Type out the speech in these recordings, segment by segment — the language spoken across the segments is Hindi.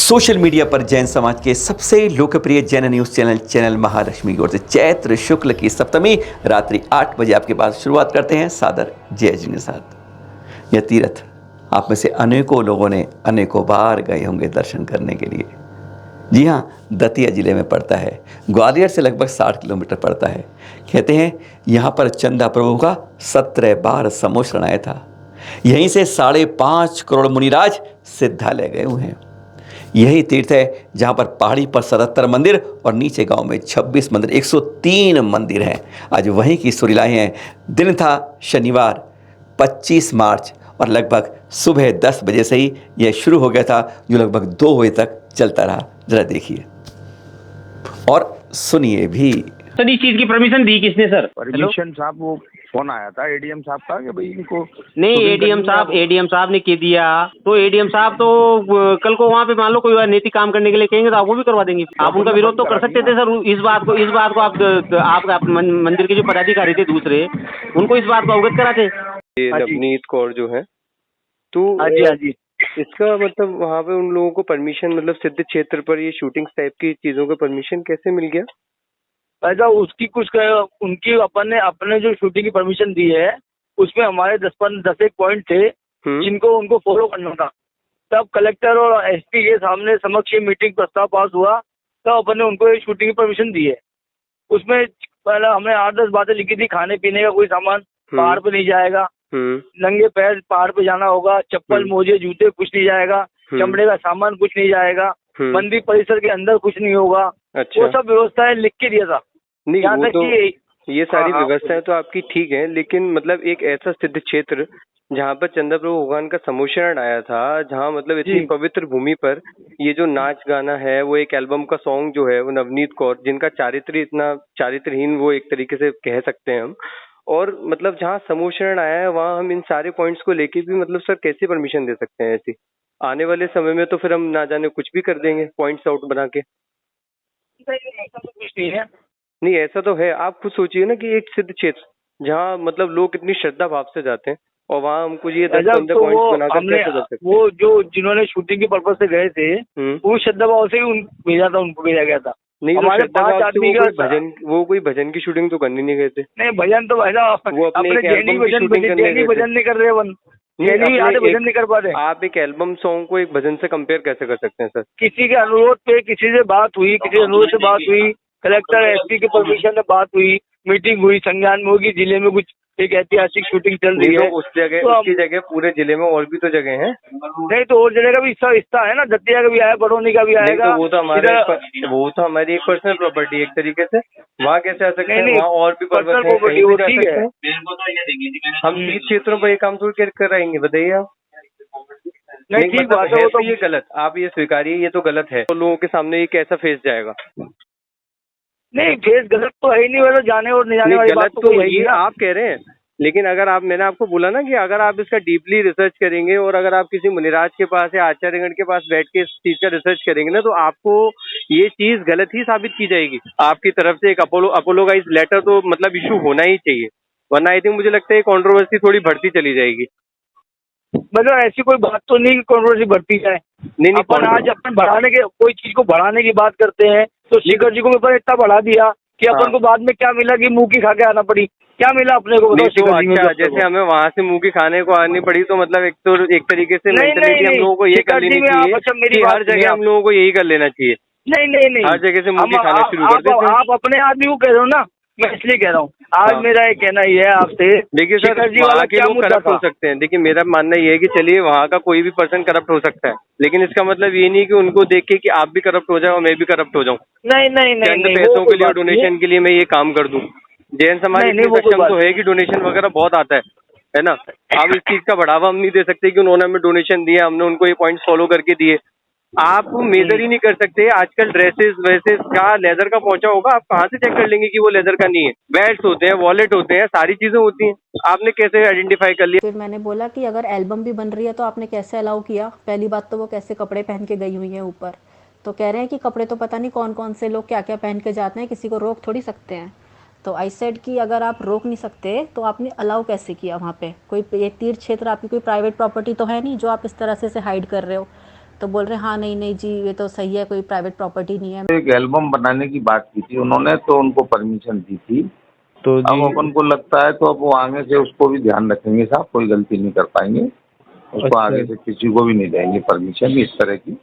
सोशल मीडिया पर जैन समाज के सबसे लोकप्रिय जैन न्यूज़ चैनल महालक्ष्मी की ओर से चैत्र शुक्ल की सप्तमी रात्रि 8 बजे आपके पास शुरुआत करते हैं सादर जय जी के साथ। यह तीर्थ आप में से अनेकों लोगों ने अनेकों बार गए होंगे दर्शन करने के लिए। जी हाँ, दतिया जिले में पड़ता है, ग्वालियर से लगभग 60 किलोमीटर पड़ता है। कहते हैं यहाँ पर चंदा प्रभु का 17 बार समोषण आया था। यहीं से 5.5 करोड़ मुनिराज सिद्धालय गए हुए हैं। यही तीर्थ है जहाँ पर पहाड़ी पर 77 मंदिर और नीचे गांव में 26 मंदिर, 103 मंदिर हैं। आज वहीं की स्टोरीलाइन है। दिन था शनिवार 25 मार्च और लगभग सुबह 10 बजे से ही यह शुरू हो गया था, जो लगभग 2 बजे तक चलता रहा। जरा देखिए और सुनिए भी। सर इस चीज की परमिशन दी किसने सर? परमिशन साहब वो फोन आया था एडीएम साहब का कि भाई इनको नहीं, एडीएम साहब ने कह दिया तो एडीएम साहब तो कल को वहाँ पे मान लो कोई अनैतिक काम करने के लिए कहेंगे तो आपको भी करवा देंगे। आप उनका विरोध तो कर सकते थे सर। इस बात को आप मंदिर के जो पदाधिकारी थे दूसरे, उनको इस बात को अवगत कराते। नवनीत कौर जो है तो हाँ जी इसका मतलब वहाँ पे उन लोगों को परमिशन, मतलब सिद्ध क्षेत्र पर ये शूटिंग टाइप की चीजों का परमिशन कैसे मिल गया? ऐसा उसकी कुछ उनकी अपने जो शूटिंग की परमिशन दी है उसमें हमारे 10 एक पॉइंट थे जिनको उनको फॉलो करना था। तब कलेक्टर और एसपी के सामने समक्ष मीटिंग प्रस्ताव पास हुआ, तब अपन ने उनको शूटिंग की परमिशन दी है। उसमें पहले हमने 8-10 बातें लिखी थी। खाने पीने का कोई सामान पहाड़ पे नहीं जाएगा, नंगे पैर पहाड़ पे जाना होगा, चप्पल मोजे जूते कुछ नहीं जाएगा, चमड़े का सामान कुछ नहीं जाएगा, मंदिर परिसर के अंदर कुछ नहीं होगा। वो सब व्यवस्थाएं लिख के दिया था। नहीं, वो तो ये सारी व्यवस्थाएं तो आपकी ठीक है, लेकिन मतलब एक ऐसा सिद्ध क्षेत्र जहाँ पर चंदा प्रभु भगवान का समोषण आया था, जहाँ मतलब इतनी पवित्र भूमि पर ये जो नाच गाना है, वो एक एल्बम का सॉन्ग जो है वो नवनीत कौर, जिनका चारित्र इतना चारित्रहीन वो एक तरीके से कह सकते हैं हम, और मतलब जहाँ समोषण आया है वहाँ हम इन सारे पॉइंट्स को लेके भी मतलब सर कैसे परमिशन दे सकते हैं ऐसी? आने वाले समय में तो फिर हम ना जाने कुछ भी कर देंगे पॉइंट्स आउट बना के। ऐसा तो कुछ नहीं है। नहीं, ऐसा तो है। आप खुद सोचिए ना कि एक सिद्ध क्षेत्र जहाँ मतलब लोग इतनी श्रद्धा भाव से जाते हैं और वहाँ हमको ये 10-15 पॉइंट्स बनाकर कैसे कर सकते हैं? वो जो जिन्होंने शूटिंग के पर्पज से गए थे वो श्रद्धा भाव से ही उनको भेजा गया था। नहीं, हमारे 5 आदमी का वो कोई भजन की शूटिंग तो करनी नहीं गए थे। नहीं, भजन तो भाई वो अपने जैनी भजन नहीं कर रहे अपन, भजन नहीं कर पा रहे। आप एक एल्बम सॉन्ग को एक भजन से कंपेयर कैसे कर सकते हैं सर? किसी के अनुरोध पे किसी से बात हुई, किसी अनुरोध से बात हुई, कलेक्टर एसपी के परमिशन से बात हुई, मीटिंग हुई, संज्ञान में होगी, जिले में कुछ एक ऐतिहासिक शूटिंग चल रही है। तो उस जगह तो उसकी जगह पूरे जिले में और भी तो जगह हैं। नहीं तो और जगह का भी हिस्सा है ना, दतिया का भी आया, बरौनी का भी आएगा। तो वो तो हमारी एक पर्सनल प्रॉपर्टी एक तरीके से, वहाँ कैसे आ सकते हैं? वहाँ और भी पर्सनल प्रॉपर्टी ठीक है। हम 30 क्षेत्रों पर ये काम थोड़ी कर रहेंगे, बताइए आप। नहीं ठीक बात है, वो तो ये गलत, आप ये स्वीकारिए, ये तो गलत है। तो लोगों के सामने ये कैसा फेस जाएगा? नहीं, फेस गलत तो है ही नहीं, वो जाने और नहीं जाने वाली बात तो ये आप कह रहे हैं। लेकिन अगर मैंने आपको बोला ना कि अगर आप इसका डीपली रिसर्च करेंगे और अगर आप किसी मुनिराज के पास या आचार्यगण के पास बैठ के इस चीज का रिसर्च करेंगे ना, तो आपको ये चीज गलत ही साबित की जाएगी। आपकी तरफ से एक अपोलोगाइज लेटर तो मतलब इशू होना ही चाहिए, वरना आई थिंक मुझे लगता है कंट्रोवर्सी थोड़ी बढ़ती चली जाएगी। मतलब ऐसी कोई बात तो नहीं कंट्रोवर्सी बढ़ती जाए। नहीं, अपन आज अपन बढ़ाने के कोई चीज को बढ़ाने की बात करते हैं तो शिखर जी को ऊपर इतना बढ़ा दिया कि अपन को बाद में क्या मिला कि मुंह की खा के आना पड़ी। क्या मिला अपने को? नहीं, तो अच्छा, जैसे हमें वहाँ से मुंह की खाने को आनी पड़ी तो मतलब एक तरीके से मेंटलिटी हम लोगों को ये कर लेनी चाहिए कि हर जगह हम लोगों को यही कर लेना चाहिए। नहीं, हर जगह से मुंह की खाना शुरू कर देते हैं। आप अपने आदमी को कह रहे हो ना, मैं इसलिए कह रहा हूँ। आज मेरा ये कहना ही है आपसे। देखिए सर, वहाँ के लोग करप्ट हो सकते हैं। देखिए मेरा मानना ये है कि चलिए वहाँ का कोई भी पर्सन करप्ट हो सकता है, लेकिन इसका मतलब ये नहीं कि उनको देख के कि आप भी करप्ट हो जाओ और मैं भी करप्ट हो जाऊँ। नहीं, चंद पैसों के लिए, डोनेशन के लिए मैं ये काम कर दूँ। जैन समाज इतनी सक्षम तो है कि डोनेशन वगैरह बहुत आता है ना। अब इस चीज का बढ़ावा हम नहीं दे सकते कि उन्होंने हमें डोनेशन दिया, हमने उनको ये पॉइंट्स फॉलो करके दिए। आप मेजर ही नहीं कर सकते। आजकल ड्रेसेस वैसे क्या लेदर का पहुंचा होगा, आप कहाँ से चेक कर लेंगे कि वो लेदर का नहीं है? बेल्ट होते हैं, वॉलेट होते हैं, सारी चीजें होती हैं। आपने कैसे आइडेंटिफाई कर लिया? फिर मैंने बोला कि अगर एल्बम भी बन रही है तो आपने कैसे अलाउ किया? पहली बात तो वो कैसे कपड़े पहन के गई हुई है ऊपर, तो कह रहे हैं कि कपड़े तो पता नहीं कौन कौन से लोग क्या क्या पहन के जाते हैं, किसी को रोक थोड़ी सकते हैं। तो आई सेड कि अगर आप रोक नहीं सकते तो आपने अलाउ कैसे किया वहाँ पे? कोई ये तीर्थ क्षेत्र आपकी कोई प्राइवेट प्रॉपर्टी तो है नहीं जो आप इस तरह से हाइड कर रहे हो। तो बोल रहे हाँ नहीं नहीं जी ये तो सही है, कोई प्राइवेट प्रॉपर्टी नहीं है। एक एल्बम बनाने की बात की थी उन्होंने, तो उनको परमिशन दी थी। तो अब जी अपन को लगता है तो अब वो आगे से उसको भी ध्यान रखेंगे साहब, कोई गलती नहीं कर पाएंगे उसको। अच्छा। आगे से किसी को भी नहीं देंगे परमिशन इस तरह की।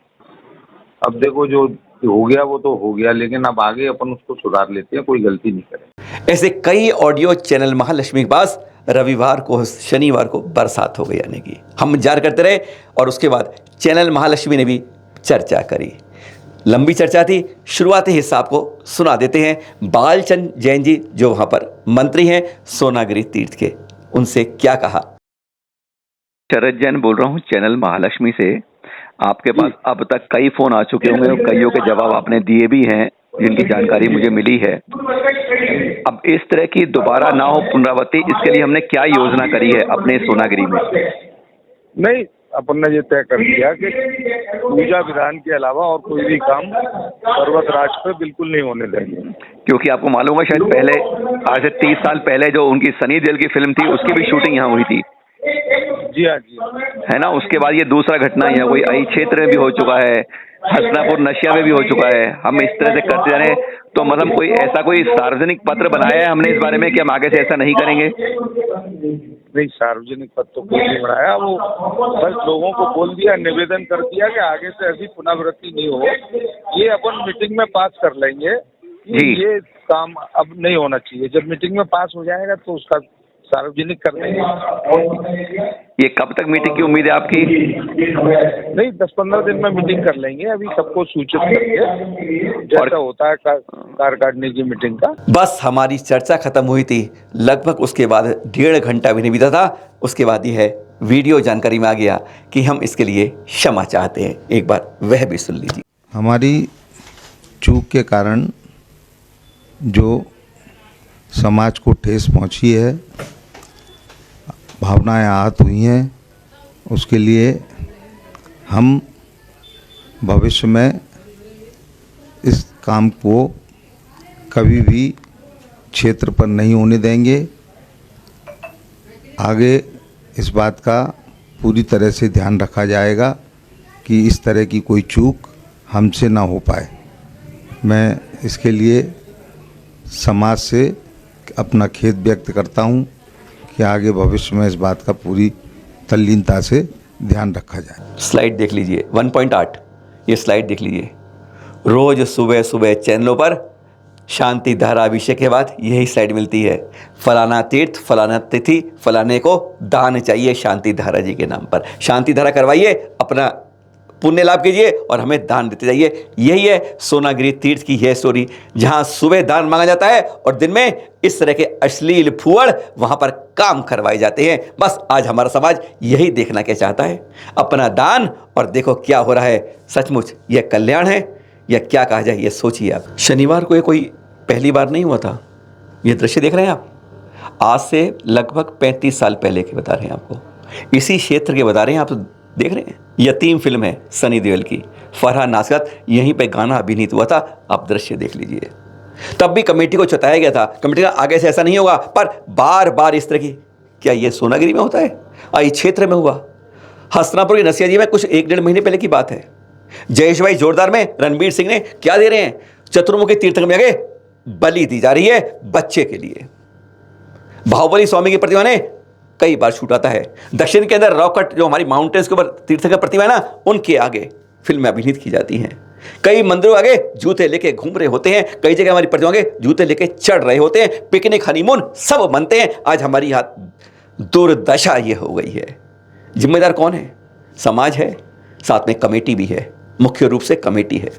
अब देखो जो हो गया वो तो हो गया, लेकिन अब आगे अपन उसको सुधार लेते हैं, कोई गलती नहीं करेंगे। ऐसे कई ऑडियो चैनल महालक्ष्मी के पास रविवार को शनिवार को बरसात हो गई आने की हम इंतजार करते रहे और उसके बाद चैनल महालक्ष्मी ने भी चर्चा करी। लंबी चर्चा थी, शुरुआती हिस्सा आपको सुना देते हैं। बालचंद जैन जी जो वहां पर मंत्री हैं सोनागिरी तीर्थ के, उनसे क्या कहा। शरद जैन बोल रहा हूँ चैनल महालक्ष्मी से। आपके पास अब तक कई फोन आ चुके होंगे, कईयों के जवाब आपने दिए भी हैं जिनकी जानकारी मुझे मिली है। अब इस तरह की दोबारा ना हो पुनरावृत्ति, इसके लिए हमने क्या योजना करी है अपने सोनागिरी में? नहीं, अपन ने ये तय कर दिया कि पूजा विधान के अलावा और कोई भी काम पर्वतराज पे बिल्कुल नहीं होने देंगे। क्योंकि आपको मालूम है शायद पहले आज से 30 साल पहले जो उनकी सनी देओल की फिल्म थी उसकी भी शूटिंग यहाँ हुई थी। जी हाँ जी है ना। उसके बाद ये दूसरा घटना यहाँ कोई आई क्षेत्र में भी हो चुका है, हसनापुर नशिया में भी हो चुका है। हम इस तरह से करते जा रहे हैं, तो मतलब कोई ऐसा कोई सार्वजनिक पत्र बनाया है हमने इस बारे में कि हम आगे से ऐसा नहीं करेंगे? नहीं, सार्वजनिक पद तो कोई नहीं बनाया, वो बस लोगों को बोल दिया, निवेदन कर दिया कि आगे से ऐसी पुनरावृत्ति नहीं हो। ये अपन मीटिंग में पास कर लेंगे कि जी। ये काम अब नहीं होना चाहिए। जब मीटिंग में पास हो जाएगा तो उसका सार्वजनिक कर देंगे। ये कब तक मीटिंग की उम्मीद है आपकी? नहीं, 10-15 दिन में मीटिंग कर लेंगे, अभी सबको सूचित करके जैसा होता है कार्यकारिणी की मीटिंग का। बस हमारी चर्चा खत्म हुई थी, लगभग उसके बाद 1.5 घंटा भी नहीं बीता था, उसके बाद ही है वीडियो जानकारी में आ गया कि हम इसके लिए क्षमा चाहते हैं। एक बार वह भी सुन लीजिए। हमारी चूक के कारण जो समाज को ठेस पहुंची है, भावनाएं आहत हुई हैं, उसके लिए हम भविष्य में इस काम को कभी भी क्षेत्र पर नहीं होने देंगे। आगे इस बात का पूरी तरह से ध्यान रखा जाएगा कि इस तरह की कोई चूक हमसे ना हो पाए। मैं इसके लिए समाज से अपना खेद व्यक्त करता हूं कि आगे भविष्य में इस बात का पूरी तल्लीनता से ध्यान रखा जाए। स्लाइड देख लीजिए 1.8, ये स्लाइड देख लीजिए। रोज सुबह सुबह चैनलों पर शांति धारा अभिषेक के बाद यही स्लाइड मिलती है। फलाना तीर्थ, फलाना तिथि, फलाने को दान चाहिए शांति धारा जी के नाम पर। शांति धारा करवाइए, अपना पुण्य लाभ कीजिए और हमें दान देते जाइए। यही है सोनागिरी तीर्थ की यह स्टोरी, जहां सुबह दान मांगा जाता है और दिन में इस तरह के अश्लील फूहड़ वहां पर काम करवाए जाते हैं। बस आज हमारा समाज यही देखना क्या चाहता है, अपना दान, और देखो क्या हो रहा है। सचमुच यह कल्याण है या क्या कहा जाए, ये सोचिए आप। शनिवार को ये कोई पहली बार नहीं हुआ था। ये दृश्य देख रहे हैं आप, आज से लगभग 35 साल पहले के बता रहे हैं आपको, इसी क्षेत्र के बता रहे हैं आप। देख रहे हैं, यतीम फिल्म है सनी देओल की, फरहान नासरत, यहीं पे गाना अभिनीत हुआ था। आप दृश्य देख लीजिए। तब भी कमेटी को चताया गया था, कमेटी का आगे से ऐसा नहीं होगा, पर बार बार इस तरह की, क्या ये सोनागिरी में होता है? इस क्षेत्र में हुआ। हसनापुर की नसिया जी में कुछ 1-1.5 महीने पहले की बात है। जयेश भाई जोरदार में रणबीर सिंह ने क्या दे रहे हैं, चतुर्मुखी तीर्थ में आगे बलि दी जा रही है बच्चे के लिए। बाहुबली स्वामी की प्रतिमा ने कई बार छूट आता है। दक्षिण के अंदर रॉकेट जो हमारी माउंटेन्स के ऊपर तीर्थ का प्रतिमा है ना, उनके आगे फिल्में अभिनीत की जाती हैं। कई मंदिरों आगे जूते लेके घूम रहे होते हैं, कई जगह हमारी प्रतिमा आगे जूते लेके चढ़ रहे होते हैं। पिकनिक, हनीमून सब मनते हैं। आज हमारी यहाँ दुर्दशा ये हो गई है। जिम्मेदार कौन है? समाज है, साथ में कमेटी भी है, मुख्य रूप से कमेटी है।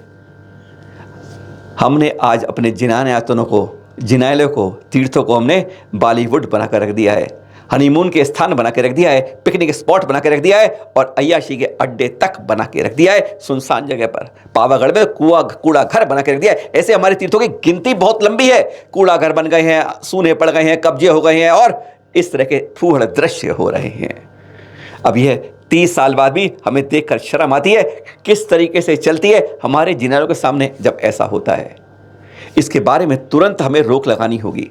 हमने आज अपने जिनालयों को, तीर्थों को हमने बॉलीवुड बनाकर रख दिया है, हनीमून के स्थान बना के रख दिया है, पिकनिक स्पॉट बना के रख दिया है और अय्याशी के अड्डे तक बना के रख दिया है। सुनसान जगह पर पावागढ़ में कूड़ा घर बना के रख दिया है। ऐसे हमारे तीर्थों की गिनती बहुत लंबी है। कूड़ा घर बन गए हैं, सूने पड़ गए हैं, कब्जे हो गए हैं और इस तरह के फूहड़ दृश्य हो रहे हैं। अब यह 30 साल बाद भी हमें देखकर शर्म आती है किस तरीके से चलती है हमारे जिनालों के सामने जब ऐसा होता है। इसके बारे में तुरंत हमें रोक लगानी होगी।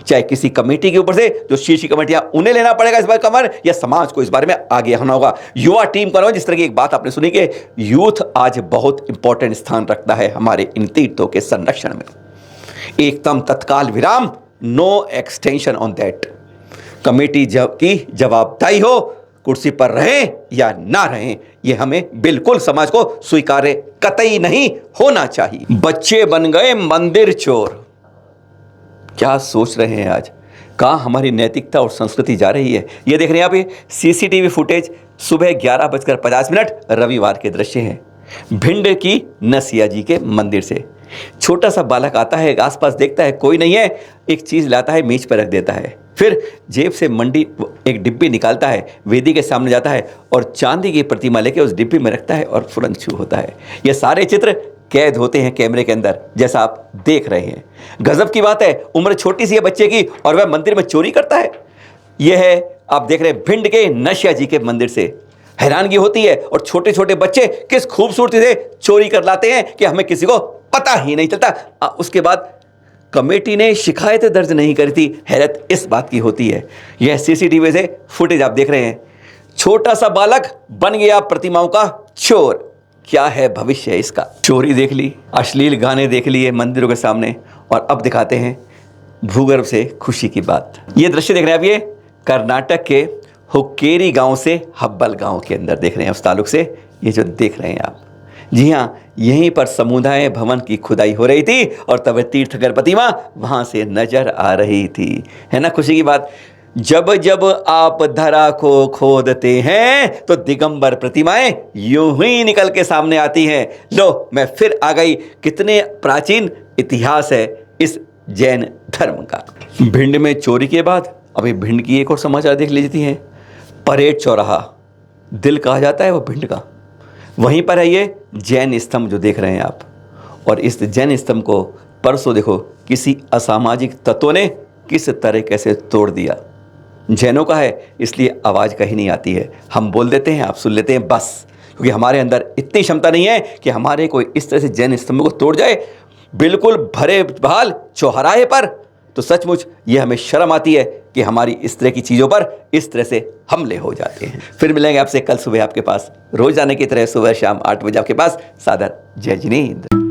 चाहे किसी कमेटी के ऊपर से जो शीर्ष कमेटियां उन्हें लेना पड़ेगा इस बार कवर, या समाज को इस बारे में आगे आना होगा। युवा टीम का नाम, जिस तरह की एक बात आपने सुनी कि यूथ आज बहुत इंपॉर्टेंट स्थान रखता है हमारे इन तीर्थों के संरक्षण में। एकदम तत्काल विराम, no extension on that. Committee की जवाबदारी हो, कुर्सी पर रहें या ना रहें, यह हमें बिल्कुल समाज को स्वीकार्य कतई नहीं होना चाहिए। बच्चे बन गए मंदिर चोर, क्या सोच रहे हैं आज? कहाँ हमारी नैतिकता और संस्कृति जा रही है? ये देख रहे हैं आप, ये सीसीटीवी फुटेज सुबह 11:50 रविवार के दृश्य हैं। भिंड की नसिया जी के मंदिर से छोटा सा बालक आता है, आसपास देखता है कोई नहीं है, एक चीज लाता है, मेज पर रख देता है, फिर जेब से मंडी एक डिब्बी निकालता है, वेदी के सामने जाता है और चांदी की प्रतिमा लेके उस डिब्बी में रखता है और फुरंत शुरू होता है। ये सारे चित्र कैद होते हैं कैमरे के अंदर, जैसा आप देख रहे हैं। गजब की बात है, उम्र छोटी सी है बच्चे की और वह मंदिर में चोरी करता है। यह है आप देख रहे हैं भिंड के नशिया जी के मंदिर से। हैरानगी होती है, और छोटे छोटे बच्चे किस खूबसूरती से चोरी कर लाते हैं कि हमें किसी को पता ही नहीं चलता। उसके बाद कमेटी ने शिकायत दर्ज नहीं करी थी, हैरत इस बात की होती है। यह सीसीटीवी से फुटेज आप देख रहे हैं। छोटा सा बालक बन गया प्रतिमाओं का चोर, क्या है भविष्य है इसका? चोरी देख ली, अश्लील गाने देख लिए मंदिरों के सामने, और अब दिखाते हैं भूगर्भ से खुशी की बात। ये दृश्य देख रहे हैं आप, ये कर्नाटक के हुक्केरी गांव से हब्बल गांव के अंदर देख रहे हैं, उस ताल्लुक से ये जो देख रहे हैं आप। जी हाँ, यहीं पर समुदाय भवन की खुदाई हो रही थी और तब तीर्थकर प्रतिमा वहां से नजर आ रही थी। है ना खुशी की बात? जब जब आप धरा को खोदते हैं तो दिगंबर प्रतिमाएं यूं ही निकल के सामने आती हैं। लो, मैं फिर आ गई। कितने प्राचीन इतिहास है इस जैन धर्म का। भिंड में चोरी के बाद अभी भिंड की एक और समाचार देख लीजिए हैं। परेड चौराहा दिल कहा जाता है वो भिंड का, वहीं पर है ये जैन स्तंभ जो देख रहे हैं आप। और इस जैन स्तंभ को परसों देखो किसी असामाजिक तत्वों ने किस तरह कैसे तोड़ दिया। जैनों का है इसलिए आवाज़ कहीं नहीं आती है, हम बोल देते हैं, आप सुन लेते हैं बस, क्योंकि हमारे अंदर इतनी क्षमता नहीं है कि हमारे कोई इस तरह से जैन स्तंभ को तोड़ जाए बिल्कुल भरे बहाल चौराहे पर। तो सचमुच ये हमें शर्म आती है कि हमारी इस तरह की चीज़ों पर इस तरह से हमले हो जाते हैं। फिर मिलेंगे आपसे कल सुबह आपके पास, रोजाना की तरह सुबह शाम 8 बजे आपके पास। सादर जय जिनेंद्र।